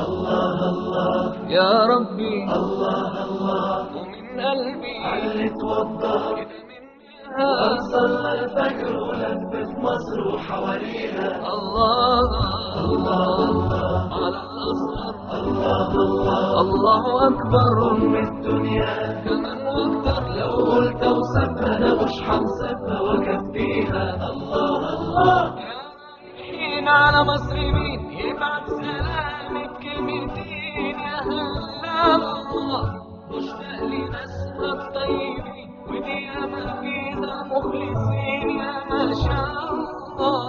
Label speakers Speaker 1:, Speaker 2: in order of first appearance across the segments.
Speaker 1: الله الله يا ربي الله الله ومن قلبي علي توضى كده منها صلى الفجر ولف مصر وحواليها الله الله على الأصغر الله الله الله أكبر أم الدنيا كمان وأكتر لو قلت أوصفها أنا مش هنصفها وأكفيها الله الله حين على مصر مين يبعت سلامك كلمتين يا هلا الله مشتاق لناسها الطيبين ودي أمل فيها مخلصين يا ما شاء الله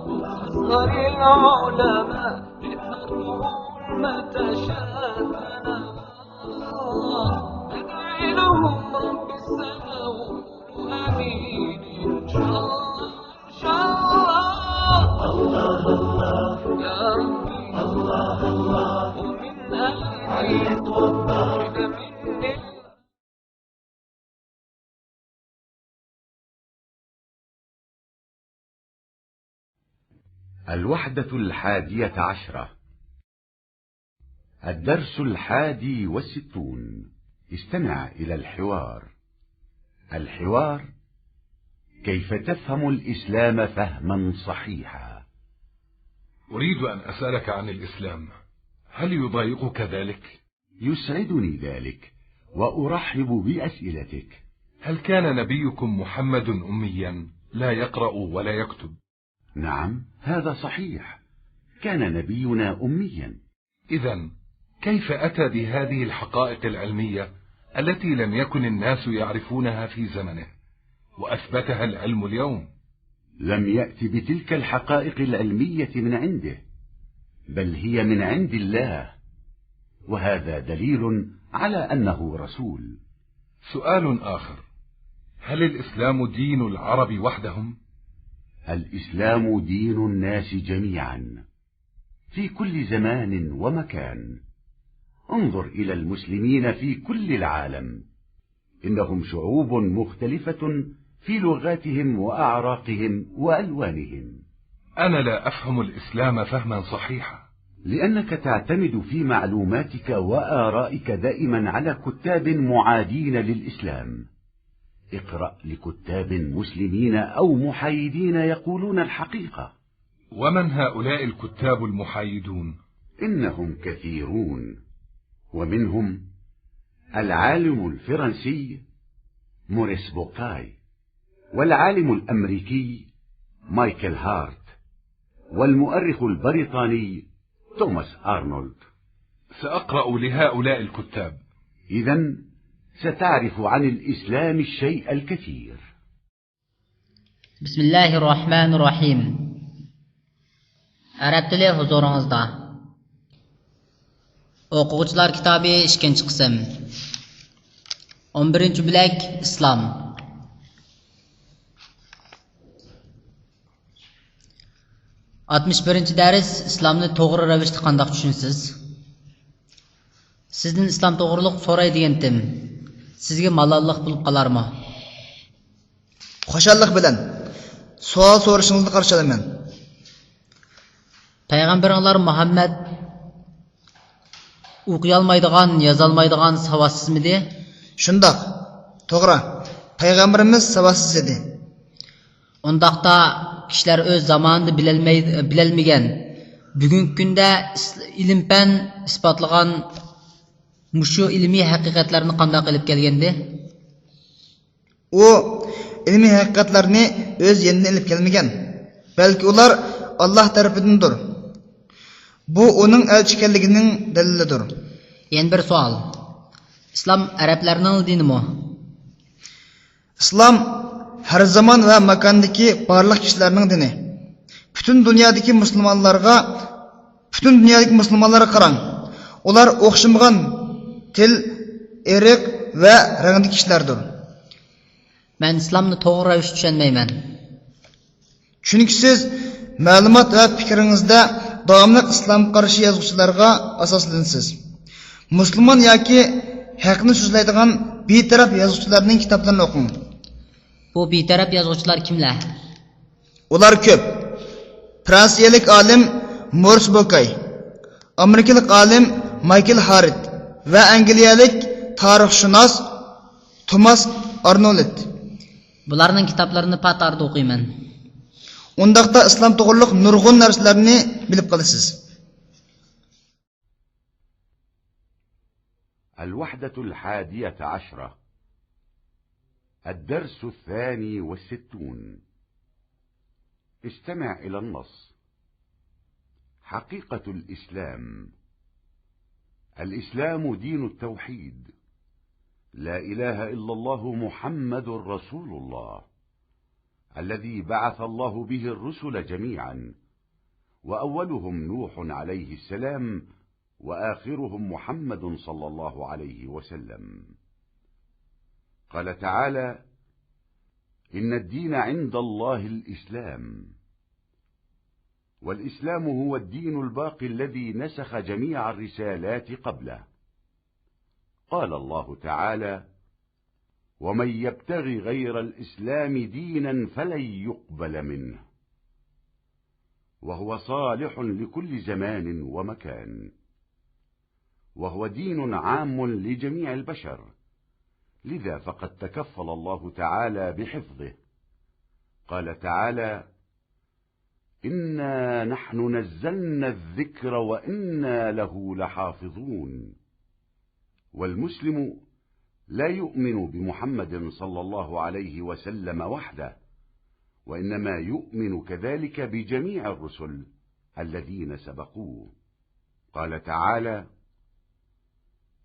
Speaker 1: وأصغر العلماء تقدر ما تشاء الله أدعي لهم رب السماء وقولوا آمين إن شاء الله إن شاء الله الله الله يا ربي الله الله ومن قلبي علي توضى كده مني
Speaker 2: الوحدة 11. الدرس 61. استمع إلى الحوار. الحوار: كيف تفهم الإسلام فهما صحيحا؟
Speaker 3: أريد أن أسألك عن الإسلام، هل يضايقك ذلك؟
Speaker 2: يسعدني ذلك وأرحب بأسئلتك.
Speaker 3: هل كان نبيكم محمد أميا لا يقرأ ولا يكتب؟
Speaker 2: نعم، هذا صحيح، كان نبينا أميا.
Speaker 3: إذن كيف أتى بهذه الحقائق العلمية التي لم يكن الناس يعرفونها في زمنه وأثبتها العلم اليوم؟
Speaker 2: لم يأت بتلك الحقائق العلمية من عنده، بل هي من عند الله، وهذا دليل على أنه رسول.
Speaker 3: سؤال آخر: هل الإسلام دين العرب وحدهم؟
Speaker 2: الإسلام دين الناس جميعا في كل زمان ومكان. انظر إلى المسلمين في كل العالم، إنهم شعوب مختلفة في لغاتهم وأعراقهم وألوانهم.
Speaker 3: أنا لا أفهم الإسلام فهما صحيحا،
Speaker 2: لأنك تعتمد في معلوماتك وآرائك دائما على كتاب معادين للإسلام. اقرأ لكتاب مسلمين أو محايدين يقولون الحقيقة.
Speaker 3: ومن هؤلاء الكتاب المحايدون؟
Speaker 2: إنهم كثيرون، ومنهم العالم الفرنسي موريس بوكاي، والعالم الأمريكي مايكل هارت، والمؤرخ البريطاني توماس أرنولد.
Speaker 3: سأقرأ لهؤلاء الكتاب.
Speaker 2: إذن ستعرف عن الإسلام الشيء الكثير.
Speaker 4: بسم الله الرحمن الرحيم. Arab tili huzuringizda. O'quvchilar kitobi 2-qism. 11-bo'lak Islom. Birinchi dars: Islomni to'g'ri ravishda qanday tushunsiz? Sizdan islom to'g'riliq so'ray degandim. Sizga malollik bo'lib qolarmi?
Speaker 5: Xo'shallik bilan savol so'rashingizni qarshi olaman.
Speaker 4: Payg'ambarlar Muhammad o'qiy olmaydigan, yoza olmaydigan savodsizmidi?
Speaker 5: Shundoq. To'g'ri. Payg'ambarimiz savossiz edi.
Speaker 4: Undaqda kishilar o'z zamonida bilolmagan, bugungi kunda ilm-fan isbotlagan mushu ilmiy haqiqatlarni qanday qilib kelgandi?
Speaker 5: U ilmiy haqiqatlarni o'z yenidan ilib kelmagan, balki ular Alloh tarafidandir. Bu uning elchi ekanligining dalilidir.
Speaker 4: Yana bir savol. Islom arablarning dinimi?
Speaker 5: Islom har zamon va makondagi barliq kishilarning dini. Butun dunyodagi musulmonlarga qarang. Ular o'xshamagan til, irq va rangli kishilardir.
Speaker 4: Men islomni to'g'ri ravishda tushunmayman.
Speaker 5: Chunki siz ma'lumot va fikringizda davomli islom qarshi yozuvchilarga asoslansiz. Musulmon yoki haqni so'zlaydigan betaraf yozuvchilarning kitoblarini o'qing.
Speaker 4: Bu betaraf yozuvchilar kimlar?
Speaker 5: Ular ko'p. Fransiyalik olim Maurice Bucaille, Amerikalik alim Michael Hart ve Angliyalik tarixshunos Thomas Arnold.
Speaker 4: Bularning kitoblarini patarda o'qiyman.
Speaker 5: Undaqda islom to'g'riliq nurg'un narsalarni bilib qolasiz.
Speaker 2: الوحدة 11. الدرس 62. استمع إلى النص. حقيقة الإسلام. الإسلام دين التوحيد، لا إله إلا الله محمد رسول الله، الذي بعث الله به الرسل جميعا، وأولهم نوح عليه السلام، وآخرهم محمد صلى الله عليه وسلم. قال تعالى: إن الدين عند الله الإسلام. والإسلام هو الدين الباقي الذي نسخ جميع الرسالات قبله. قال الله تعالى: ومن يبتغي غير الإسلام دينا فلن يقبل منه، وهو صالح لكل زمان ومكان، وهو دين عام لجميع البشر، لذا فقد تكفل الله تعالى بحفظه. قال تعالى: إنا نحن نزلنا الذكر وإنا له لحافظون. والمسلم لا يؤمن بمحمد صلى الله عليه وسلم وحده، وإنما يؤمن كذلك بجميع الرسل الذين سبقوه. قال تعالى: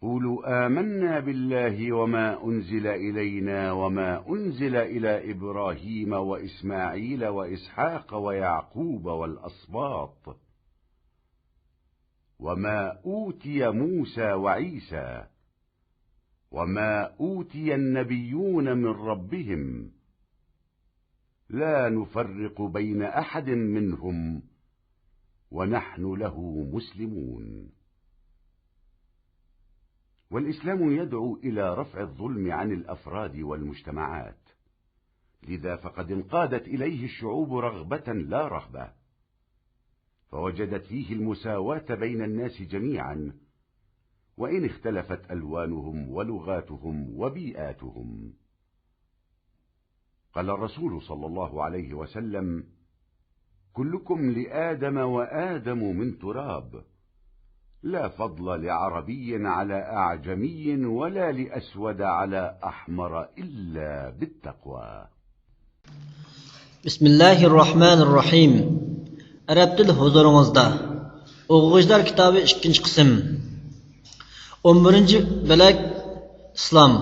Speaker 2: قولوا آمنا بالله وما أنزل إلينا وما أنزل إلى إبراهيم وإسماعيل وإسحاق ويعقوب والأسباط، وما أوتي موسى وعيسى، وما أوتي النبيون من ربهم، لا نفرق بين أحد منهم ونحن له مسلمون. والإسلام يدعو إلى رفع الظلم عن الأفراد والمجتمعات، لذا فقد انقادت إليه الشعوب رغبة لا رهبة، فوجدت فيه المساواة بين الناس جميعا، وإن اختلفت ألوانهم ولغاتهم وبيئاتهم. قال الرسول صلى الله عليه وسلم: كلكم لآدم وآدم من تراب، لا فضل لعربي على أعجمي ولا لأسود على أحمر إلا بالتقوى.
Speaker 6: Bismillahirrahmanirrahim. Arab til huzuringizda. O'quvchilar kitobi 2-chi qism. 11-chi bo'lak Islom.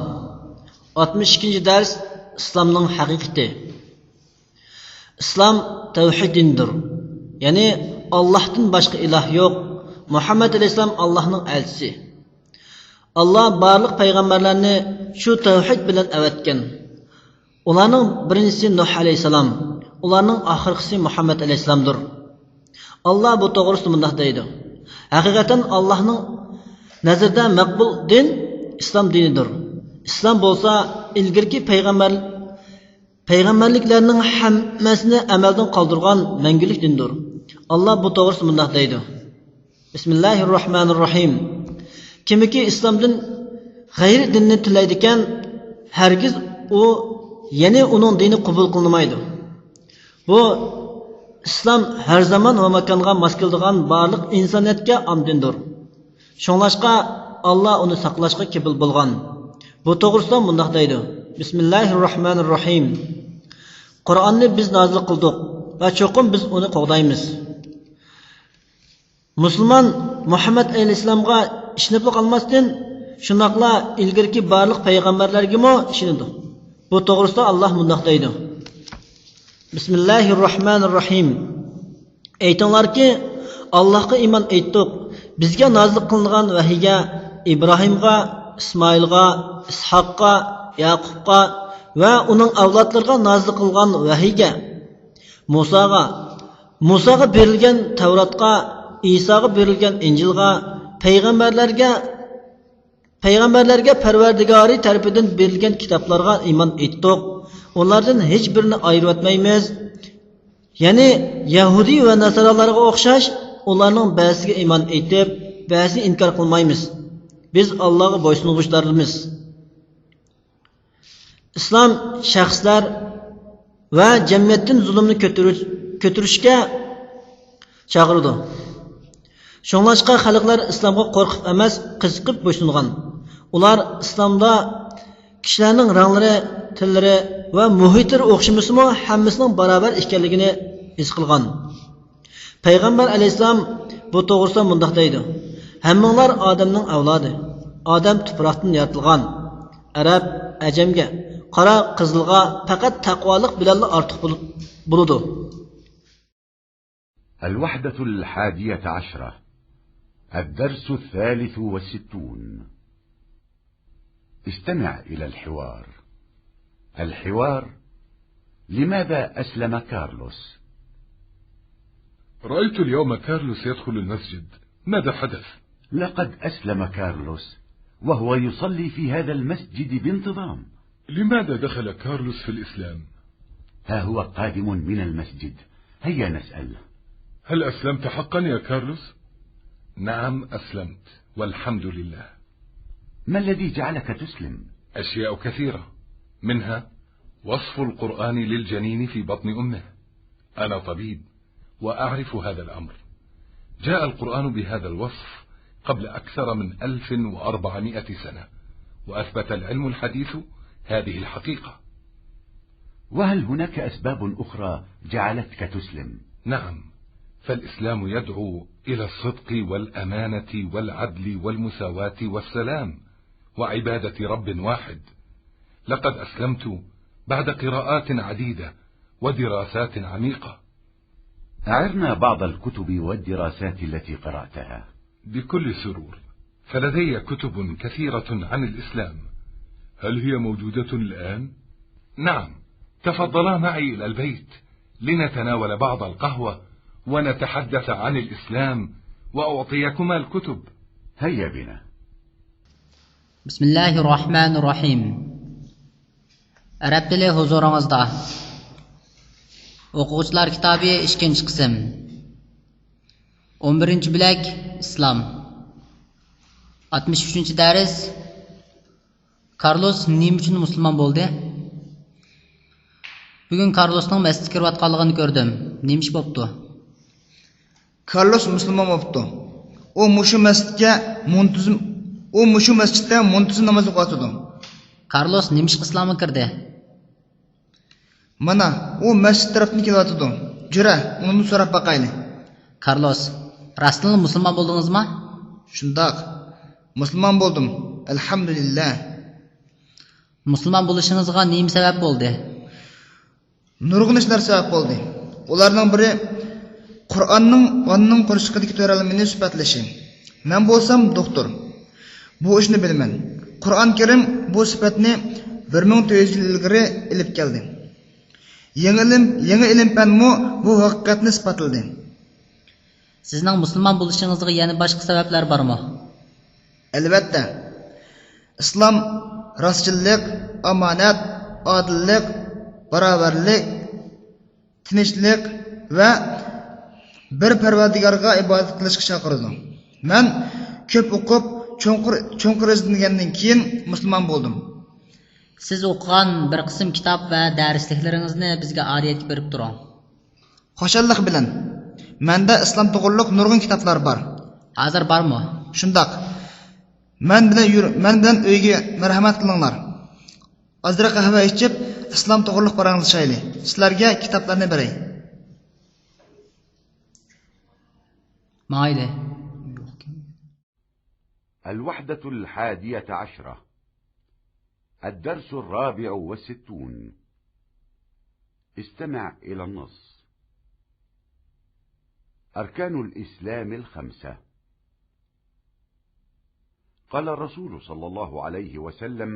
Speaker 6: 62-chi dars Islomning haqiqati. Islom tavhid dindir. Ya'ni Allohdan boshqa iloh yo'q. Muhammad alayhisalom Allohning elchisi. Allah barliq payg'ambarlarni shu tavhid bilan avatgan. Ularning birinchisi Nuh alayhisalom, ularning oxirgisi Muhammad alayhisalomdir. Allah bu to'g'risida bunday deydi: haqiqatan Allohning nazarda maqbul din islom dinidir. Islom bo'lsa ilgirki payg'ambarliklarning hammasini amaldan qoldirgan mangulik dindir. Allah bu to'g'risida bunday deydi: Bismillahirrahmanirrahim. Kimiki islomdan g'ayri dinni tilaydigan, hargiz u yana uning dini qabul qilinmaydi. Bu islom har zamon va makonga mos keladigan barliq insoniyatga omdindir. Shunlashqa Allah uni saqlashga kepil bo'lgan. Bu to'g'risida bunday deydi: Bismillahirrahmanirrahim. Qur'onni biz nozil qildik va cho'qim biz uni qo'g'daymiz. Musulmon Muhammad alayhisalomga ishinib qolmasdan, shunaqla ilgirki barliq payg'ambarlarga mo ishinadi. Bu to'g'risida Alloh bunday deydi: Bismillahirrahmanirrahim. Aytinglarki, Allohga iymon etdik. Bizga nozil qilingan vahiyga İbrahimga, İsmailga, İshaqqa, Yaqubqa va uning avlodlariga nozil qilingan vahiyga, Musaga berilgan Tavratga, İsa'ga berilgan Injilga, payg'ambarlarga Parvardigori tarafidan berilgan kitoblarga iymon etdik. Onlardan hech birini ayirib o'tmaymiz. Ya'ni Yahudi va Nasaralarga o'xshash ularning ba'zisiga iymon etib, ba'zisini inkor qilmaymiz. Biz Allohga bo'ysunuvchilarmiz. Islom shaxslar va jamiyatning zulmni ko'tarishga chaqirdi. Shunlashqa xalqlar islomga qo'rqib emas, qiziqib bo'ysungan. Ular islomda kishilarning ranglari, tillari va muhitlar o'xshamasimi, hammasining barobar ekanligini his qilgan. Payg'ambar alayhisalom bu to'g'risida mundaq deydi: "Hammanglar odamning avlodi. Odam tuproqdan yaratilgan. Arab, ajamga, qora, qizilga faqat taqvolik bilan ortiq bo'ladi."
Speaker 2: الوحدة 11 الدرس 63 استمع إلى الحوار. الحوار: لماذا أسلم كارلوس؟
Speaker 3: رأيت اليوم كارلوس يدخل المسجد، ماذا حدث؟
Speaker 2: لقد أسلم كارلوس وهو يصلي في هذا المسجد بانتظام.
Speaker 3: لماذا دخل كارلوس في الإسلام؟
Speaker 2: ها هو قادم من المسجد، هيا نسأل.
Speaker 3: هل أسلمت حقا يا كارلوس؟ نعم أسلمت والحمد لله.
Speaker 2: ما الذي جعلك تسلم؟
Speaker 3: أشياء كثيرة، منها وصف القرآن للجنين في بطن أمه. أنا طبيب وأعرف هذا الأمر. جاء القرآن بهذا الوصف قبل أكثر من 1400 سنة، وأثبت العلم الحديث هذه الحقيقة.
Speaker 2: وهل هناك أسباب أخرى جعلتك تسلم؟
Speaker 3: نعم، فالإسلام يدعو إلى الصدق والأمانة والعدل والمساواة والسلام وعبادة رب واحد. لقد أسلمت بعد قراءات عديدة ودراسات عميقة.
Speaker 2: أعرنا بعض الكتب والدراسات التي قرأتها.
Speaker 3: بكل سرور، فلدي كتب كثيرة عن الإسلام. هل هي موجودة الآن؟ نعم، تفضلا معي إلى البيت لنتناول بعض القهوة ونتحدث عن الإسلام وأعطيكما الكتب.
Speaker 2: هيا بنا.
Speaker 4: بسم الله الرحمن الرحيم. Arab tili huzuringizda. O'quvchilar kitobi 2-qism. 11-bo'lak Islom. 63-dars. Karlos nima uchun musulmon bo'ldi? Bugun Karlosning masjidga kirayotganligini ko'rdim. Nima ish bo'pti?
Speaker 5: Karlos musulmon bo'libdi. U mushu masjidda muntazam namoz o'qiyotdi.
Speaker 4: Karlos nima ish islomga kirdi?
Speaker 5: Mana u masjid tarafdan kelyotdi. Jura, uni so'rab boqaylik.
Speaker 4: Karlos, rostdan musulmon bo'ldingizmi?
Speaker 5: Shundoq. Musulmon bo'ldim. Alhamdulillah.
Speaker 4: Musulmon bo'lishingizga nima sabab bo'ldi?
Speaker 5: Nurg'un ishlar sabab bo'ldi. Ularning biri Qur'onning qonning qurishidagi to'ralamini sifatlashi. Men bo'lsam doktor. Bu ishni bilaman. Qur'on Karim bu sifatni 1400 yil ilgari ilib keldi. Yangi ilm fanmi bu haqiqatni isbotladi.
Speaker 4: Sizning musulmon bo'lishingizga yana boshqa sabablar bormi?
Speaker 5: Albatta. Islom rostchilik, omonat, odillik, barobarlik, tinchlik va bir Parvardigorga ibodat qilishga chaqirdi. Men ko'p o'qib, cho'nqur izlagandan keyin musulmon bo'ldim.
Speaker 4: Siz o'qigan bir qism kitob va darsliklaringizni bizga oriyatga berib turing.
Speaker 5: Xo'shallik bilan. Menda islom to'g'riliq nurg'un kitoblar bor.
Speaker 4: Hozir bormi?
Speaker 5: Shundoq. Men bilan uyga marhamat qilinglar. Ozroq qahva ichib, islom to'g'riliq paranglashaylik. Sizlarga kitoblarni beray.
Speaker 4: Mayli.
Speaker 2: الوحدة 11 الدرس 64 استمع إلى النص. أركان الإسلام 5. قال الرسول صلى الله عليه وسلم: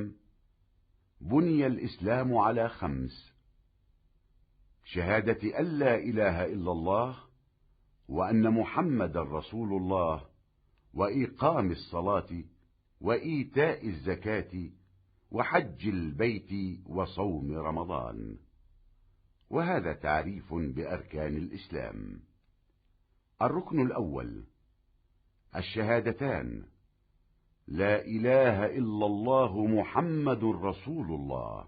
Speaker 2: بني الإسلام على 5: شهادة أن لا إله إلا الله وأن محمد رسول الله وإقام الصلاة وإيتاء الزكاة وحج البيت وصوم رمضان. وهذا تعريف بأركان الإسلام. الركن الأول الشهادتان لا إله إلا الله محمد رسول الله،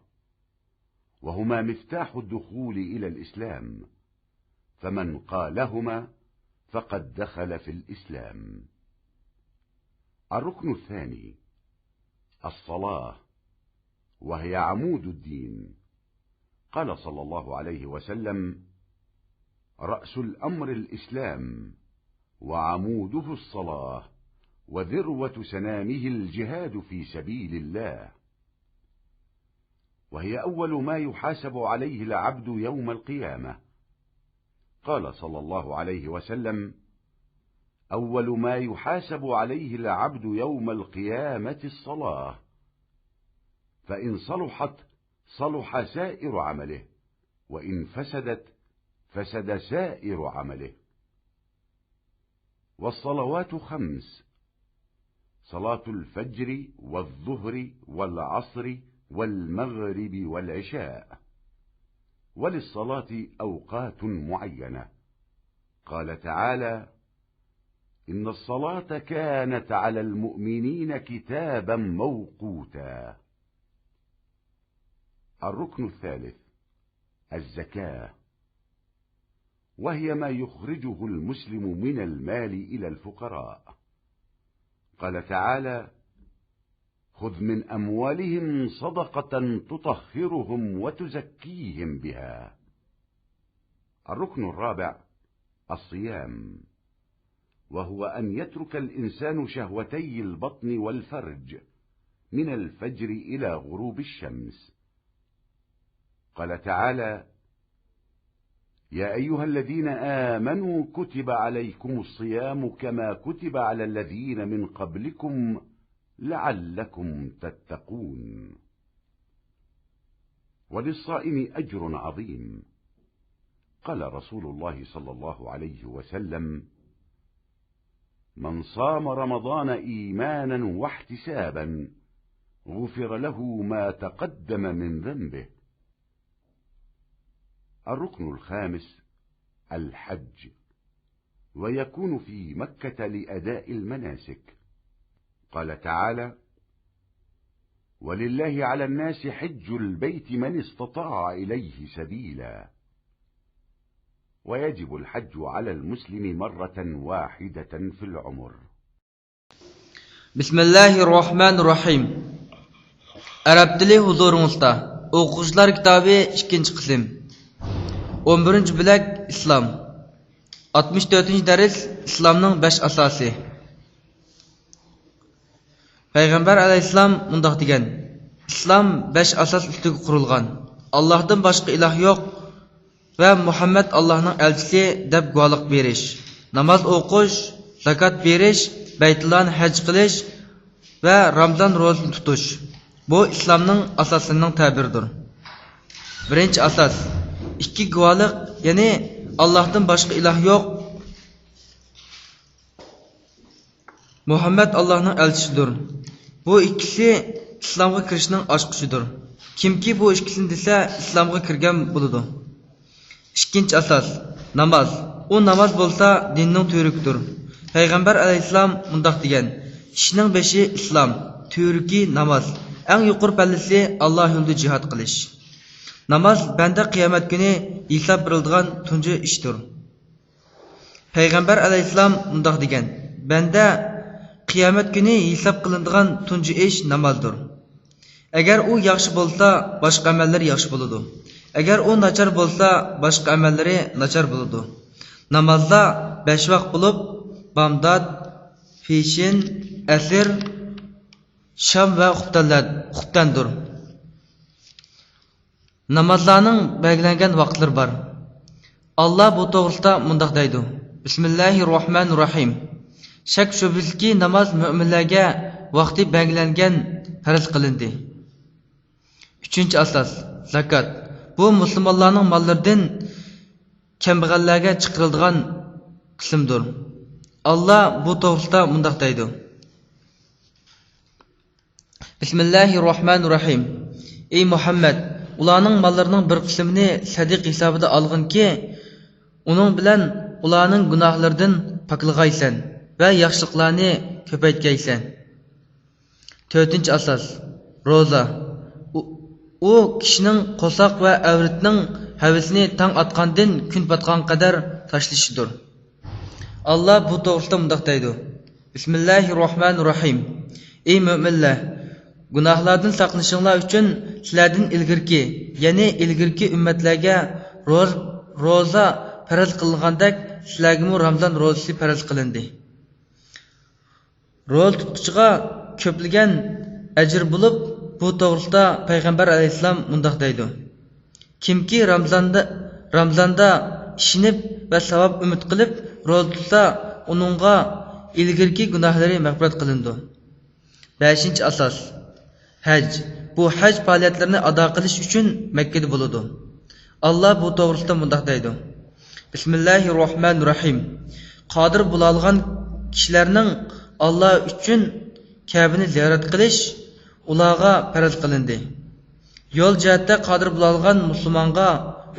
Speaker 2: وهما مفتاح الدخول إلى الإسلام، فمن قالهما فقد دخل في الإسلام. الركن الثاني الصلاة، وهي عمود الدين. قال صلى الله عليه وسلم: رأس الأمر الإسلام، وعموده الصلاة، وذروة سنامه الجهاد في سبيل الله. وهي أول ما يحاسب عليه العبد يوم القيامة. قال صلى الله عليه وسلم: أول ما يحاسب عليه العبد يوم القيامة الصلاة، فإن صلحت صلح سائر عمله، وإن فسدت فسد سائر عمله. والصلوات 5: صلاة الفجر والظهر والعصر والمغرب والعشاء. وللصلاة أوقات معينة. قال تعالى: إن الصلاة كانت على المؤمنين كتابا موقوتا. الركن الثالث الزكاة، وهي ما يخرجه المسلم من المال إلى الفقراء. قال تعالى: خذ من أموالهم صدقة تطهرهم وتزكيهم بها. الركن الرابع الصيام، وهو أن يترك الإنسان شهوتي البطن والفرج من الفجر إلى غروب الشمس. قال تعالى: يا أيها الذين آمنوا كتب عليكم الصيام كما كتب على الذين من قبلكم لعلكم تتقون. وللصائم أجر عظيم. قال رسول الله صلى الله عليه وسلم: من صام رمضان إيمانا واحتسابا غفر له ما تقدم من ذنبه. الركن الخامس الحج، ويكون في مكة لأداء المناسك. قال تعالى: ولله على الناس حج البيت من استطاع إليه سبيلا. ويجب الحج على المسلم مرة واحدة في العمر.
Speaker 7: بسم الله الرحمن الرحيم. Arab dili huzuringizda. O'quvchilar kitobi 2-qism. 11-bo'lak islom. 64-dars islomning 5 asosi. Payg'ambar alayhissalom mundaq degan: Islom 5 asos ustiga qurilgan. Allohdan boshqa iloh yo'q va Muhammad Allohning elchisi deb guvohlik berish, namoz o'qish, zakot berish, Baytullohni haj qilish va Ramazon ro'zasini tutish. Bu islomning asosining ta'biridir. Birinchi asos: ikki guvohlik, ya'ni Allohdan boshqa iloh yo'q, Muhammad Allohning elchisidir. Bu ikkisi islomga kirishning ochqichidir. Kimki bu ikkisini desa, islomga kirgan bo'ladi. Ikkinchi asos namoz. U namoz bo'lsa dinning to'rikidir. Payg'ambar alayhissalom mundaq degan: ishning beshi islom, to'riki namoz, eng yuqori pallasi Alloh yo'lida jihad qilish. Namoz banda qiyomat kuni hisob beriladigan tunji ishdir. Payg'ambar alayhissalom mundaq degan: banda qiyomat kuni hisob qilinadigan tunji ish namozdir. Agar u yaxshi bo'lsa, boshqa amallar yaxshi bo'ladi. Agar u nachar bo'lsa, boshqa amallari nachar bo'ladi. Namozda 5 vaqt bo'lib, bomdod, peshin, asr, sham va xuftandir. Namozlarning belgilangan vaqtlari bor. Alloh bu to'g'risida mundaq deydi: Bismillahirrohmanirrohim. Shak shubhasizki namoz mu'minlarga vaqti belgilangan farz qilindi. 3-asos zakot. Bu musulmonlarning mollaridan kambag'allarga chiqariladigan qismdir. Alloh bu to'g'risida mundaq deydi: Bismillahirrohmanirrohim. Ey Muhammad, ularning mollarining bir qismini sadiq hisobida olginki, uning bilan ularning gunohlaridan pokilg'aysan va yaxshiliklarni ko'paytgaysan. 4-asos. Roza. U kishining qo'soq va avritining havasini tang atgandan kun patgan qadar tashlashidir. Allah bu to'g'risida mundoq deydi. Bismillahirrohmanirrohim. Ey mo'minlar, gunohlardan saqlanishinglar uchun sizlardan ilgirki, ya'ni ilgirki ummatlarga roza farz qilingandek sizlarga Ramazon rozasi farz qilindi. Roza tutqichiga ko'plagan ajr bo'lib, bu to'g'risida payg'ambar alayhisalom mundoq deydi. Kimki Ramazonda ishinib va savob umid qilib roza tutsa, uningga ilgirki gunohlari mag'firat qilindi. 5-asos. Haj. Bu haj faoliyatlarini ado qilish uchun Makkada bo'ladi. Allah bu to'g'risida mundoq deydi. Bismillahirrohmanirrohim. Qodir bo'lgan kishilarning Allah uchun Ka'bani ziyorat qilish ularga farz qilindi. Yo'l jihatda qodir bo'lgan musulmonga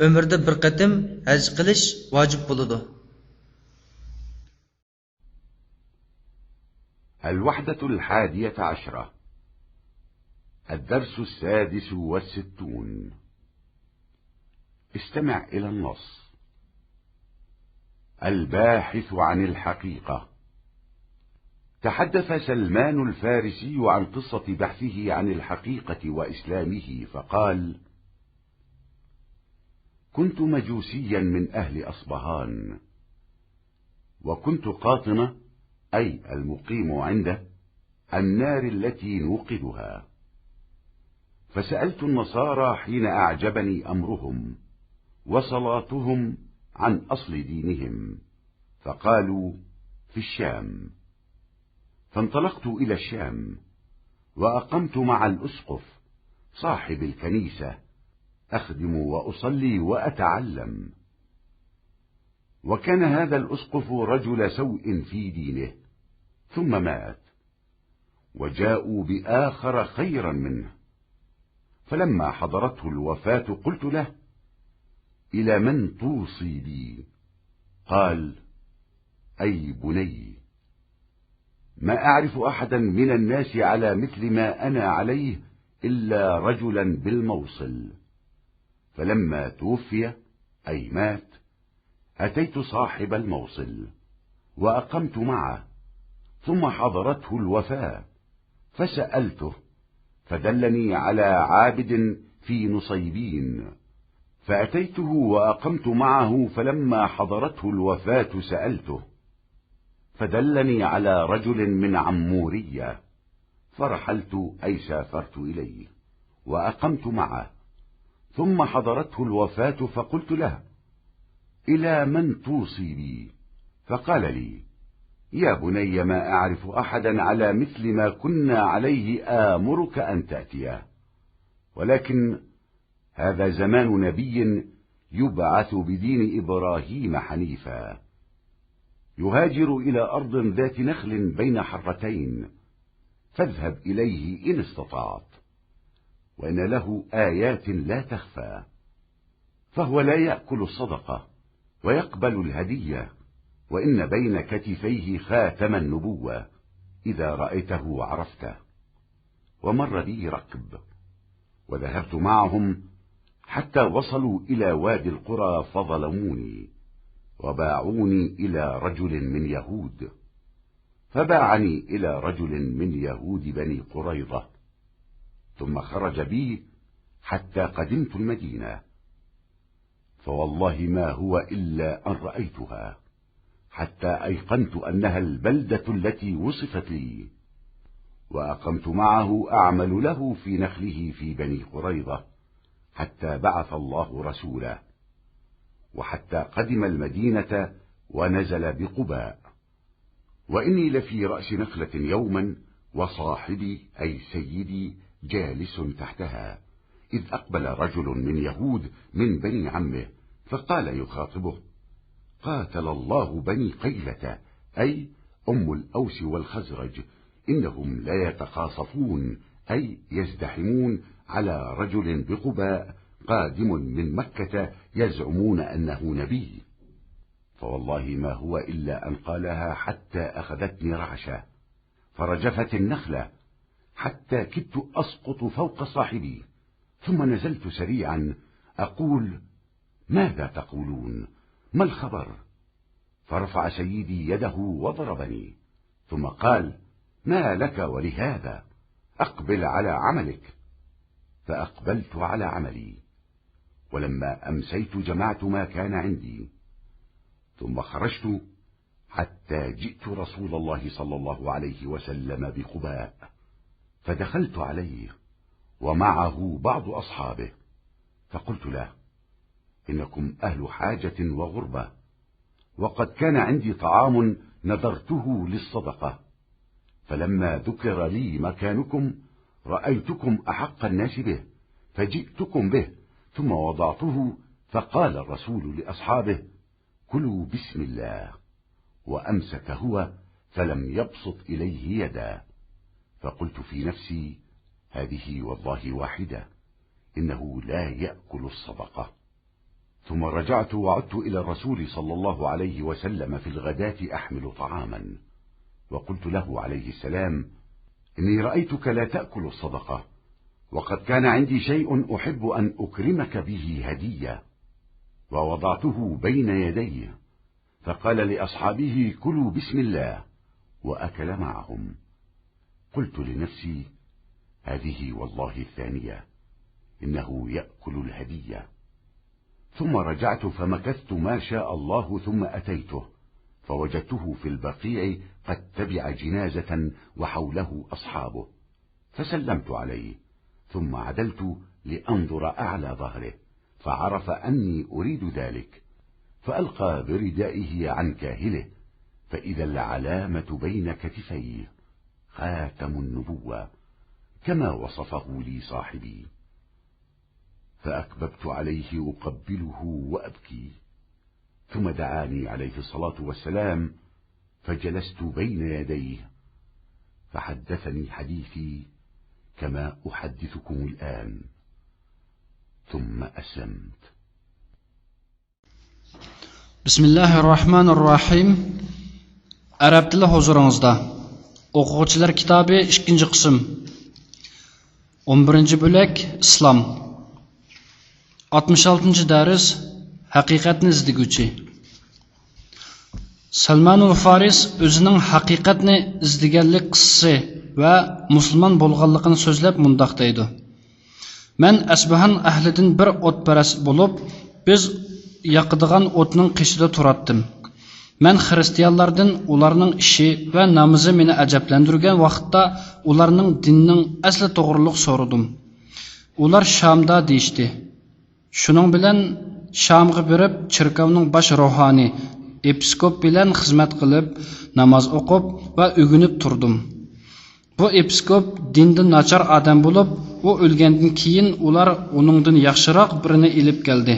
Speaker 7: umrda bir qatim haj qilish vojib bo'ladi.
Speaker 2: الوحدة 11. الدرس 66. استمع إلى النص. الباحث عن الحقيقة. تحدث سلمان الفارسي عن قصة بحثه عن الحقيقة وإسلامه فقال: كنت مجوسيا من أهل أصبهان، وكنت قاطنة أي المقيم عنده النار التي نوقدها، فسألت النصارى حين أعجبني أمرهم وصلاتهم عن أصل دينهم، فقالوا: في الشام. فانطلقت إلى الشام وأقمت مع الأسقف صاحب الكنيسة أخدم وأصلي وأتعلم. وكان هذا الأسقف رجل سوء في دينه، ثم مات، وجاءوا بآخر خيرا منه. فلما حضرته الوفاة قلت له: إلى من توصي بي؟ قال: أي بني، ما أعرف أحدا من الناس على مثل ما أنا عليه إلا رجلا بالموصل. فلما توفي أي مات أتيت صاحب الموصل وأقمت معه، ثم حضرته الوفاة فسألته، فدلني على عابد في نصيبين، فأتيته وأقمت معه، فلما حضرته الوفاة سألته، فدلني على رجل من عمورية، فرحلت أي سافرت إليه وأقمت معه، ثم حضرته الوفاة فقلت له: إلى من توصي بي؟ فقال لي: يا بني، ما أعرف أحدا على مثل ما كنا عليه آمرك أن تأتيه، ولكن هذا زمان نبي يبعث بدين إبراهيم حنيفا، يهاجر إلى أرض ذات نخل بين حرتين، فاذهب إليه إن استطعت، وإن له آيات لا تخفى، فهو لا يأكل الصدقة ويقبل الهدية، وإن بين كتفيه خاتم النبوة، إذا رأيته عرفته. ومر بي ركب، وذهبت معهم حتى وصلوا إلى وادي القرى، فظلموني وباعوني إلى رجل من يهود، فباعني إلى رجل من يهود بني قريظة، ثم خرج بي حتى قدمت المدينة، فوالله ما هو إلا أن رأيتها، حتى أيقنت أنها البلدة التي وصفت لي، وأقمت معه أعمل له في نخله في بني قريظة، حتى بعث الله رسوله، وحتى قدم المدينة ونزل بقباء. وإني لفي رأس نخلة يوما، وصاحبي أي سيدي جالس تحتها، إذ أقبل رجل من يهود من بني عمه، فقال يخاطبه: قاتل الله بني قيلة، أي أم الأوس والخزرج، إنهم لا يتقاصفون، أي يزدحمون على رجل بقباء قادم من مكة، يزعمون أنه نبي. فوالله ما هو إلا أن قالها حتى أخذتني رعشة، فرجفت النخلة حتى كدت أسقط فوق صاحبي، ثم نزلت سريعا أقول: ماذا تقولون؟ ما الخبر؟ فرفع سيدي يده وضربني، ثم قال: ما لك ولهذا؟ أقبل على عملك. فأقبلت على عملي، ولما أمسيت جمعت ما كان عندي، ثم خرجت حتى جئت رسول الله صلى الله عليه وسلم بقباء، فدخلت عليه ومعه بعض أصحابه، فقلت له: إنكم أهل حاجة وغربة، وقد كان عندي طعام نذرته للصدقة، فلما ذكر لي مكانكم رأيتكم أحق الناس به، فجئتكم به، ثم وضعته. فقال الرسول لأصحابه: كلوا بسم الله، وأمسك هو فلم يبسط إليه يدا. فقلت في نفسي: هذه والله واحدة، إنه لا يأكل الصدقة. ثم رجعت وعدت إلى الرسول صلى الله عليه وسلم في الغداة أحمل طعاما، وقلت له عليه السلام: إني رأيتك لا تأكل الصدقة، وقد كان عندي شيء أحب أن أكرمك به هدية. ووضعته بين يديه، فقال لأصحابه: كلوا بسم الله، وأكل معهم. قلت لنفسي: هذه والله الثانية، إنه يأكل الهدية. ثم رجعت فمكثت ما شاء الله، ثم أتيته فوجدته في البقيع قد تبع جنازة وحوله أصحابه، فسلمت عليه، ثم عدلت لأنظر أعلى ظهره، فعرف أني أريد ذلك، فألقى بردائه عن كاهله، فإذا العلامة بين كتفيه خاتم النبوة كما وصفه لي صاحبي. فأكببت عليه أقبله وأبكي، ثم دعاني عليه الصلاة والسلام، فجلست بين يديه فحدثني حديثي كما أحدثكم الآن، ثم أسلمت.
Speaker 8: Bismillahirrahmanirrahim. Arab tili huzuringizda. O'quvchilar kitobi 2-chi qism. 11-chi bo'lak Islom. 66-chi dars Haqiqatni izdiguvchi. Salmanul Faris o'zining haqiqatni izdiganlik qissasi va musulmon bo'lganligini so'zlab mundaq deydi: Men Asbahan ahlidan bir o'tparast bo'lib, biz yaqadigan o'tning qishida turatdim. Men xristianlardan ularning ishi va namozi meni ajablantirgan vaqtda ularning dinning asli to'g'riliq so'radim. Ular Shamda deyishdi. Shuning bilan Shamga berib, chirkavning bosh ruhoniy episkop bilan xizmat qilib, namoz o'qib va o'ginib turdim. Bu episkop dindan nachar odam bo'lib, u o'lgandan keyin ular uningdan yaxshiroq birini ilib keldi.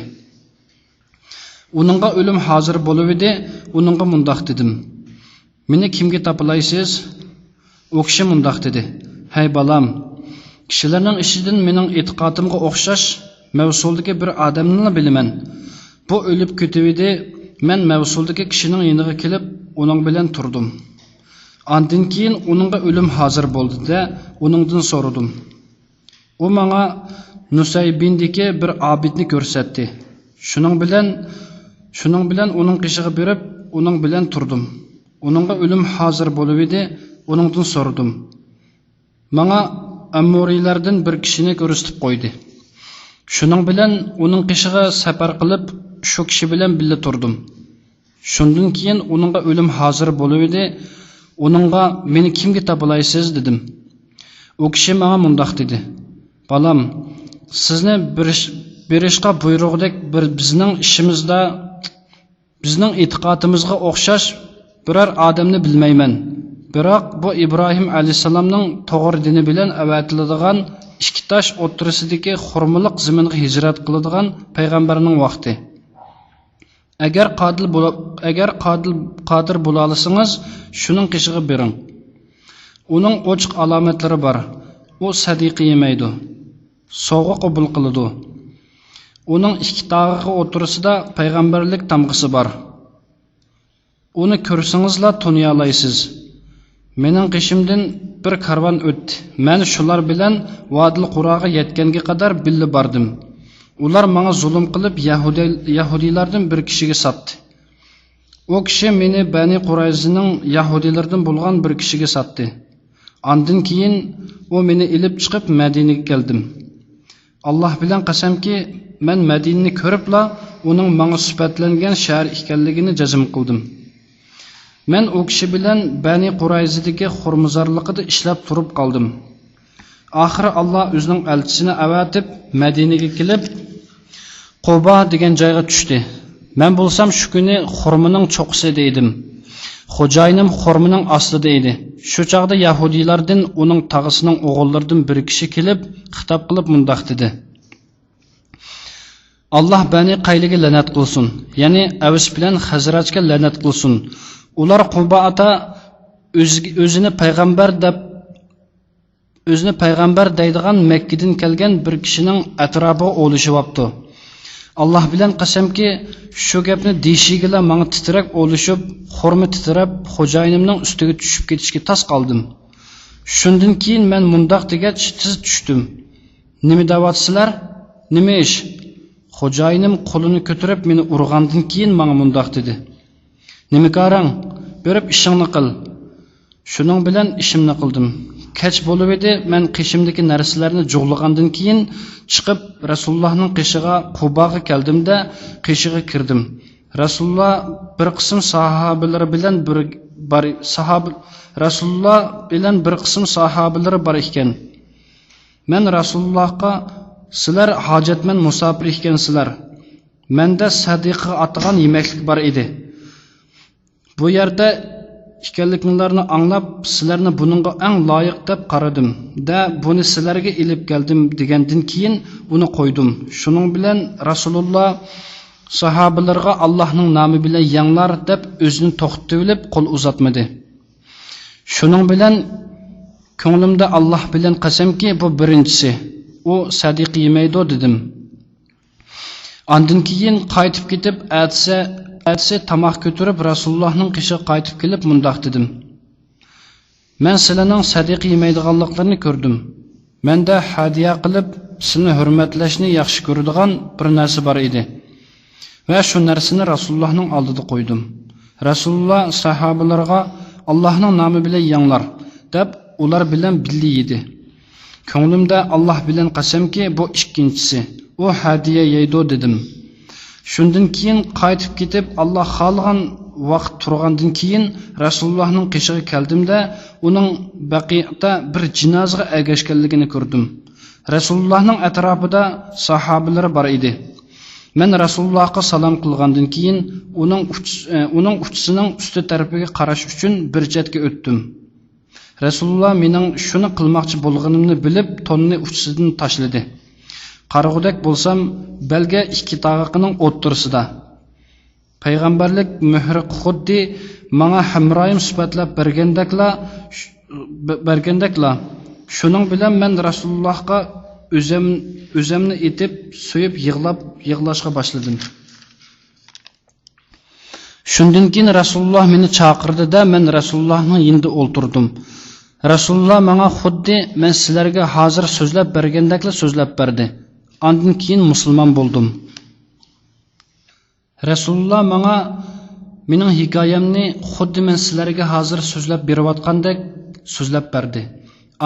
Speaker 8: Uningga o'lim hozir bo'lib edi, uningga mundaq dedim: "Meni kimga topilaysiz?" U kishi mundaq dedi: "Hay balam, kishilarning ishidan mening e'tiqodimga o'xshash Mavsuldagi bir odamni bilaman. Bu o'lib ketibdi. Men Mavsuldagi kishining yoniga kelib, uning bilan turdim. Ondan keyin uningga o'lim hozir bo'ldi-da, uningdan so'radim. U menga Nusaybindagi bir obidni ko'rsatdi. Shuning bilan uning qishiga berib, uning bilan turdim. Uningga o'lim hozir bo'lib edi, uningdan so'radim. Menga Amuriylardan bir kishini ko'rsatib qo'ydi. Shuning bilan uning qishiga safar qilib, shu kishi bilan birga turdim. Shundan keyin uningga o'lim hozir bo'lib edi, uningga meni kimga topilaysiz dedim. U kishi menga mundaq dedi: "Balam, sizni berishga buyrug'dek bir bizning ishimizda, bizning e'tiqodimizga o'xshash biror odamni bilmayman. Biroq bu Ibrohim alayhisalomning to'g'ri dini bilan avatiladigan ikki tosh o'ttirisidagi xurmaliq zaminga hijrat qiladigan payg'ambarning vaqti. Agar qodir bo'la olsangiz, shuning qishiga bering. Uning ochiq alomatlari bor. U sadiqa yemaydi. Sovg'a qabul qiladi. Uning ikki tog'iga o'tirisida payg'ambarlik tamg'isi bor. Uni ko'rsangizlar toniya olasiz. Mening qishimdan bir karvon o'tdi. Men shular bilan Vodil Quraga yetganga qadar billa bordim. Ular menga zulm qilib Yahudiylardan bir kishiga sotdi. O kishi meni Bani Qurayzining Yahudiylardan bo'lgan bir kishiga sotdi. Ondan keyin u meni ilib chiqib Madinaga keldim. Alloh bilan qasamki, men Madinani ko'ribla uning menga sifatlangan shahar ekanligini jazm qildim. Men o kishi bilan Bani Qurayzidagi xurmuzorligida ishlab turib qoldim. Oxiri Alloh o'zining elchisini avatib Madinaga kelib Quba degan joyga tushdi. Men bo'lsam shu kuni xurmining cho'qisida edim. Xo'jayinim xurmining ostida edi. Shu chaqda Yahudiylardan uning tag'isining o'g'illaridan bir kishi kelib xitob qilib mundoq dedi: Alloh Bani Qayliga la'nat qilsin, ya'ni Avs bilan Xazrajga la'nat qilsin. Ular Qubaata o'zini payg'ambar deydigan Makkadan kelgan bir kishining atrofiga o'lishyapti. Alloh bilan qasamki, shu gapni deyishigila menga titrab o'lishib, xurmi titrab, xo'jayinimning ustiga tushib ketishga tas qoldim. Shundan keyin men mundoq degach tiz tushdim. Nima da'vatsizlar? Nima ish? Xo'jayinim qo'lini ko'tarib meni urgandan keyin menga mundoq dedi: Nima qarang, berib ishingni qil. Shuning bilan ishimni qildim. Kech bo'lib edi, men qishimdagi narsalarni jug'lagandan keyin chiqib Rasulullohning qishiga Qubaga keldimda, qishiga kirdim. Rasululloh bir qism sahobalari bor ekan. Men Rasulullohga: "Sizlar hojatmand musofir ekansizlar. Menda sadiqa atgan yemaklik bor edi. Bu yerda ekanliklarini anglab, sizlarni buningga eng loyiq deb qaradim. Buni sizlarga ilib keldim" degandan keyin uni qo'ydim. Shuning bilan Rasululloh sahobalarga Allohning nomi bilan yanglar deb o'zini to'xtatib olib qo'l uzatmadi. Shuning bilan ko'nglimda Alloh bilan qasamki, bu birinchisi. U sadiq yemaydi dedim. Ondan keyin qaytib ketib, atsa tamoq ko'tarib Rasulullohning qishiga qaytib kelib mundoq dedim: Men sizlarning sadiq yemaydiganliklarini ko'rdim. Menda hadiya qilib sizni hurmatlashni yaxshi ko'radigan bir narsa bor edi. Va shu narsani Rasulullohning oldida qo'ydim. Rasululloh sahobalarga Allohning nomi bilan yanglar deb ular bilan birga yedi. Ko'nglimda Alloh bilan qasamki, bu ikkinchisi. U hadiya yeydi dedim. Shundan keyin qaytib ketib, Alloh xolgan vaqt turgandan keyin Rasulullohning qishiga keldimda, uning Baqi'da bir jinozaga agashganligini ko'rdim. Rasulullohning atrofida sahobalari bor edi. Men Rasulullohga salom qilgandan keyin uning uchisining usti tarafiga qarash uchun bir chetga o'tdim. Rasululloh mening shuni qilmoqchi bo'lganimni bilib, tonni uchisidan tashladi. Qarag'udak bo'lsam, belga ikki tog'iqining o'ttirsida. Payg'ambarlik muhri xuddi menga hamroyim sifatlab bergandakla. Shuning bilan men Rasulullohga o'zimni etib, so'yib yig'lashga boshladim. Shundan keyin Rasululloh meni chaqirdi-da, men Rasulullohning yonida o'ltirdim. Rasululloh menga xuddi men sizlarga hozir so'zlab bergandakla so'zlab berdi. Ondan keyin musulmon bo'ldim. Rasululloh menga mening hikoyamni xuddi men sizlarga hozir so'zlab berayotgandek so'zlab berdi.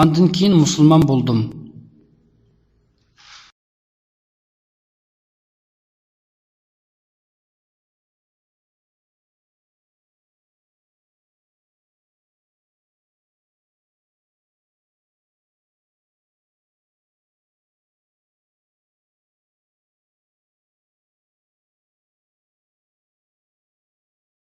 Speaker 8: Ondan keyin musulmon bo'ldim.